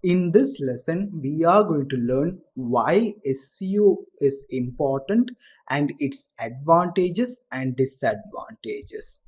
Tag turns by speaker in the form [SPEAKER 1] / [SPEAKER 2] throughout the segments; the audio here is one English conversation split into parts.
[SPEAKER 1] In this lesson, we are going to learn why SEO is important and its advantages and disadvantages.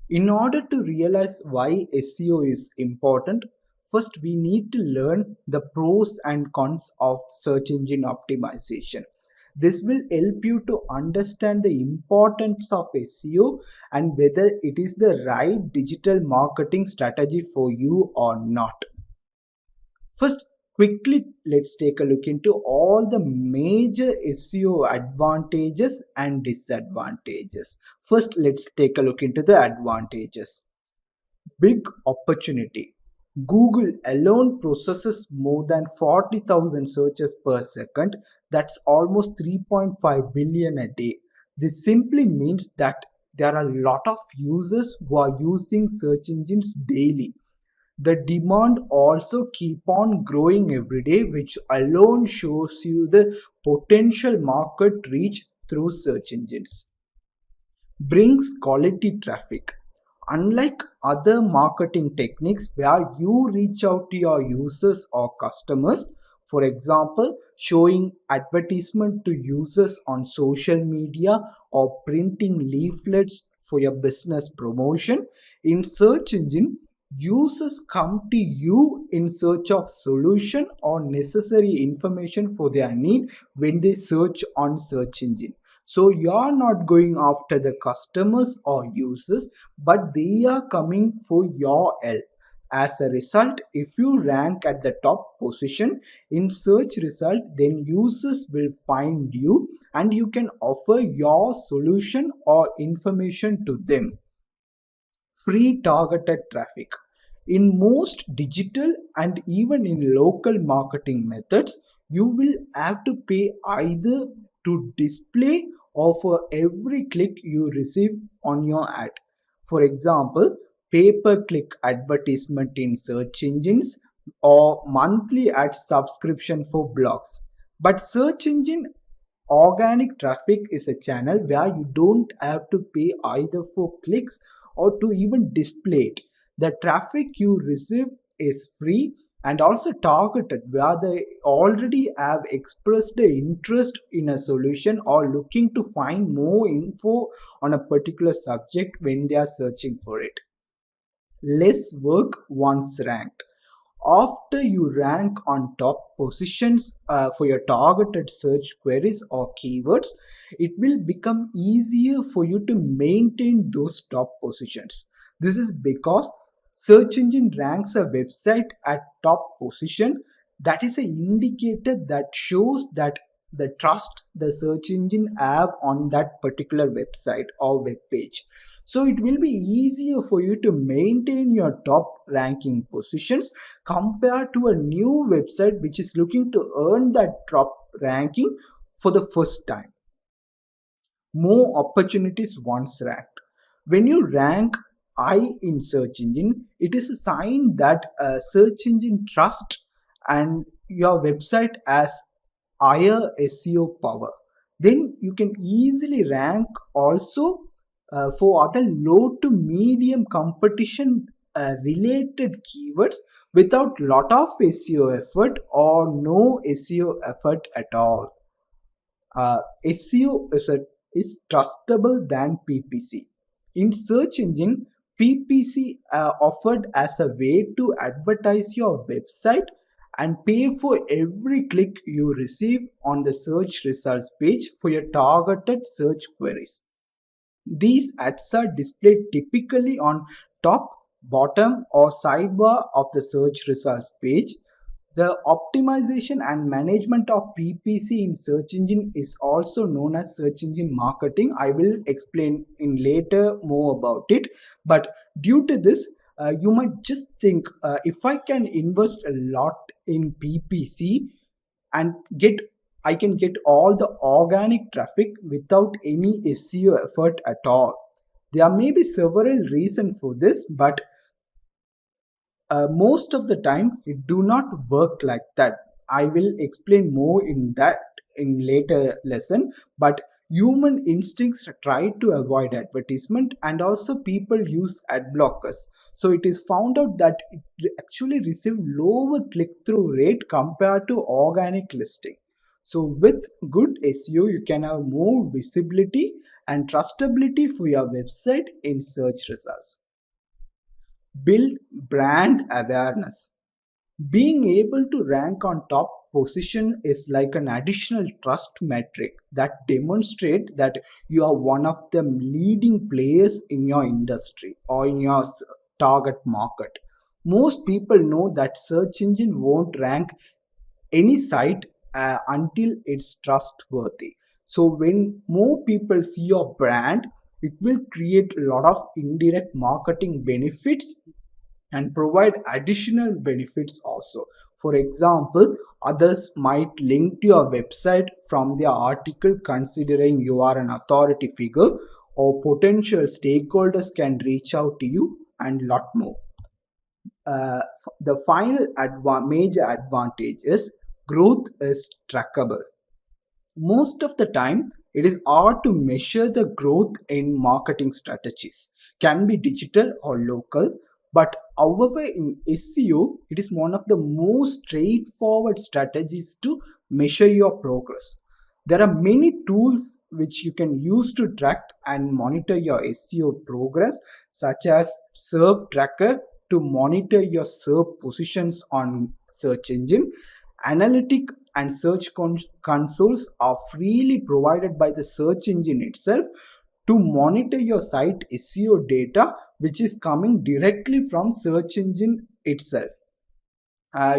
[SPEAKER 1] In order to realize why SEO is important, first we need to learn the pros and cons of search engine optimization. This will help you to understand the importance of SEO and whether it is the right digital marketing strategy for you or not. First, quickly let's take a look into all the major SEO advantages and disadvantages. First, let's take a look into the advantages. Big opportunity. Google alone processes more than 40,000 searches per second. That's almost 3.5 billion a day. This simply means that there are a lot of users who are using search engines daily. The demand also keep on growing every day, which alone shows you the potential market reach through search engines. Brings quality traffic. Unlike other marketing techniques where you reach out to your users or customers, for example, showing advertisement to users on social media or printing leaflets for your business promotion, in search engine, users come to you in search of solution or necessary information for their need when they search on search engine. So you're not going after the customers or users, but they are coming for your help. As a result, if you rank at the top position in search result, then users will find you and you can offer your solution or information to them. Free targeted traffic. In most digital and even in local marketing methods, you will have to pay either to display or for every click you receive on your ad. For example, pay-per-click advertisement in search engines or monthly ad subscription for blogs. But search engine organic traffic is a channel where you don't have to pay either for clicks or to even display it. The traffic you receive is free and also targeted where they already have expressed the interest in a solution or looking to find more info on a particular subject when they are searching for it. Less work once ranked. After you rank on top positions for your targeted search queries or keywords, it will become easier for you to maintain those top positions. This is because search engine ranks a website at top position. That is an indicator that shows that the trust the search engine have on that particular website or web page. So it will be easier for you to maintain your top ranking positions compared to a new website which is looking to earn that top ranking for the first time. More opportunities once ranked. When you rank high in search engine, it is a sign that a search engine trust and your website has higher SEO power. Then you can easily rank also for other low to medium competition related keywords without lot of SEO effort or no SEO effort at all. SEO is trustable than PPC. In search engine, PPC offered as a way to advertise your website and pay for every click you receive on the search results page for your targeted search queries. These ads are displayed typically on top, bottom, or sidebar of the search results page. The optimization and management of PPC in search engine is also known as search engine marketing. I will explain in later more about it. But due to this, you might just think if I can invest a lot in PPC and get I can get all the organic traffic without any SEO effort at all. There may be several reasons for this, but most of the time it do not work like that. I will explain more in that in later lesson, but Human instincts try to avoid advertisement, and also people use ad blockers. So it is found out that it actually receive lower click-through rate compared to organic listing. So with good SEO, you can have more visibility and trustability for your website in search results. Build brand awareness. Being able to rank on top position is like an additional trust metric that demonstrate that you are one of the leading players in your industry or in your target market. Most people know that search engine won't rank any site until it's trustworthy. So when more people see your brand, it will create a lot of indirect marketing benefits and provide additional benefits also. For example, others might link to your website from their article considering you are an authority figure, or potential stakeholders can reach out to you and lot more. The final major advantage is growth is trackable. Most of the time, it is hard to measure the growth in marketing strategies. Can be digital or local, but however, in SEO, it is one of the most straightforward strategies to measure your progress. There are many tools which you can use to track and monitor your SEO progress, such as SERP Tracker to monitor your SERP positions on search engine. Analytic and search consoles are freely provided by the search engine itself to monitor your site SEO data, which is coming directly from search engine itself.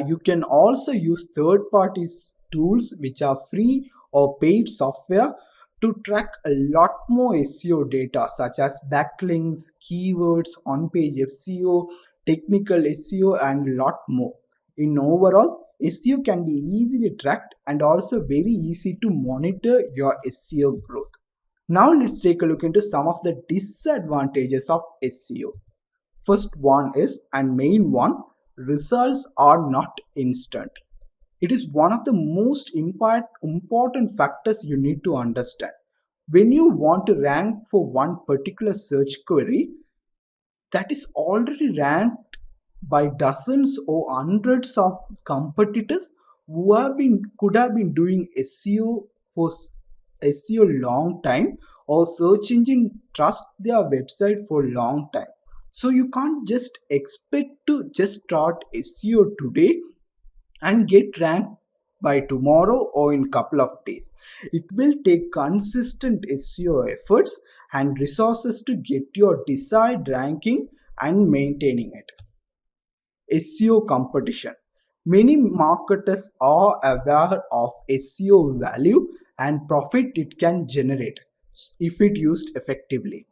[SPEAKER 1] You can also use third party tools which are free or paid software to track a lot more SEO data, such as backlinks, keywords, on page SEO, technical SEO, and lot more. In overall, SEO can be easily tracked and also very easy to monitor your SEO growth. Now let's take a look into some of the disadvantages of SEO. First one is, and main one, results are not instant. It is one of the most important factors you need to understand. When you want to rank for one particular search query that is already ranked by dozens or hundreds of competitors who could have been doing SEO for SEO long time, or search engine trust their website for long time. So you can't just expect to just start SEO today and get ranked by tomorrow or in couple of days. It will take consistent SEO efforts and resources to get your desired ranking and maintaining it. SEO competition. Many marketers are aware of SEO value and profit it can generate if it used effectively.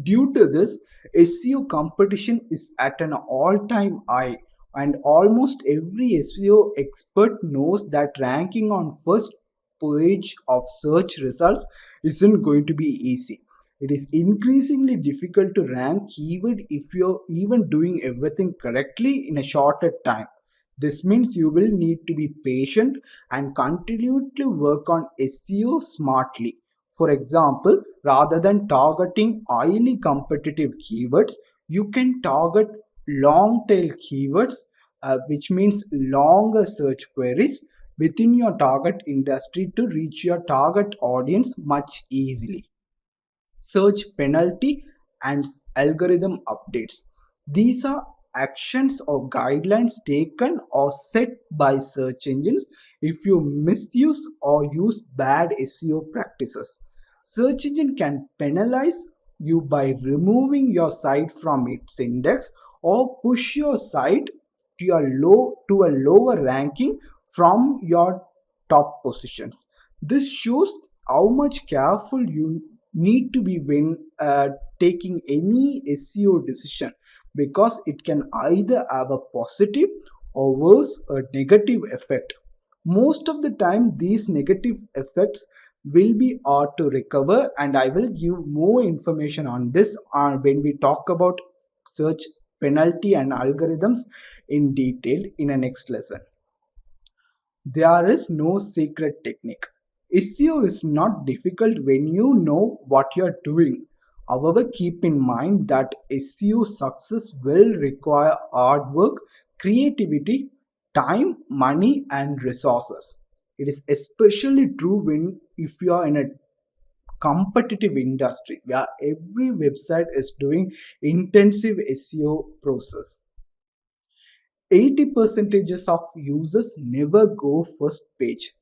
[SPEAKER 1] Due to this, SEO competition is at an all-time high, and almost every SEO expert knows that ranking on first page of search results isn't going to be easy. It is increasingly difficult to rank keyword if you're even doing everything correctly in a shorter time. This means you will need to be patient and continue to work on SEO smartly. For example, rather than targeting highly competitive keywords, you can target long tail keywords, which means longer search queries within your target industry to reach your target audience much easily. Search penalty and algorithm updates. These are actions or guidelines taken or set by search engines if you misuse or use bad SEO practices. Search engine can penalize you by removing your site from its index or push your site to a lower ranking from your top positions. This shows how much careful you need to be when taking any SEO decision, because it can either have a positive or worse a negative effect. Most of the time these negative effects will be hard to recover, and I will give more information on this when we talk about search penalty and algorithms in detail in a next lesson. There is no secret technique. SEO is not difficult when you know what you're doing. However, keep in mind that SEO success will require hard work, creativity, time, money, and resources. It is especially true when if you are in a competitive industry where every website is doing intensive SEO process. 80% of users never go first page.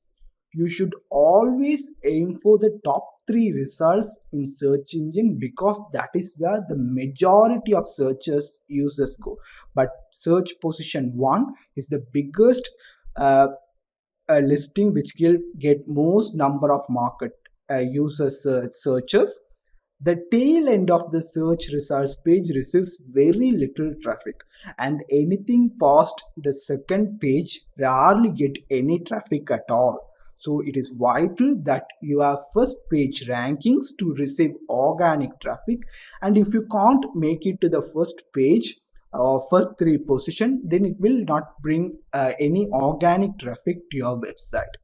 [SPEAKER 1] You should always aim for the top 3 results in search engine because that is where the majority of searchers users go. But search position 1 is the biggest uh, listing which will get most number of market users searches. The tail end of the search results page receives very little traffic, and anything past the second page rarely get any traffic at all. So it is vital that you have first page rankings to receive organic traffic, and if you can't make it to the first page or first 3 position, then it will not bring any organic traffic to your website.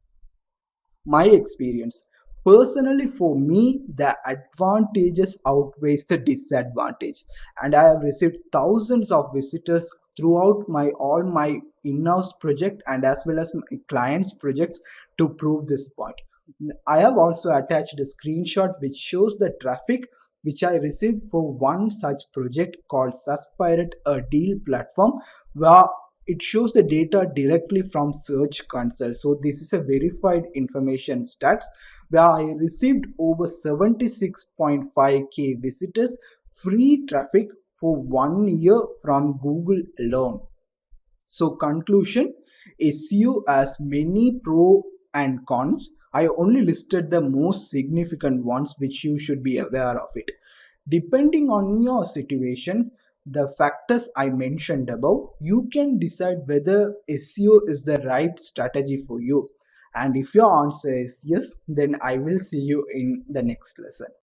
[SPEAKER 1] My experience, personally, for me the advantages outweighs the disadvantage, and I have received thousands of visitors throughout my all my in-house project and as well as my clients projects to prove this point. I have also attached a screenshot which shows the traffic which I received for one such project called Suspirate, a deal platform, where it shows the data directly from Search Console. So this is a verified information stats where I received over 76.5k visitors free traffic for 1 year from Google alone. So conclusion, SEO has many pro and cons. I only listed the most significant ones which you should be aware of it. Depending on your situation, the factors I mentioned above, you can decide whether SEO is the right strategy for you. And if your answer is yes, then I will see you in the next lesson.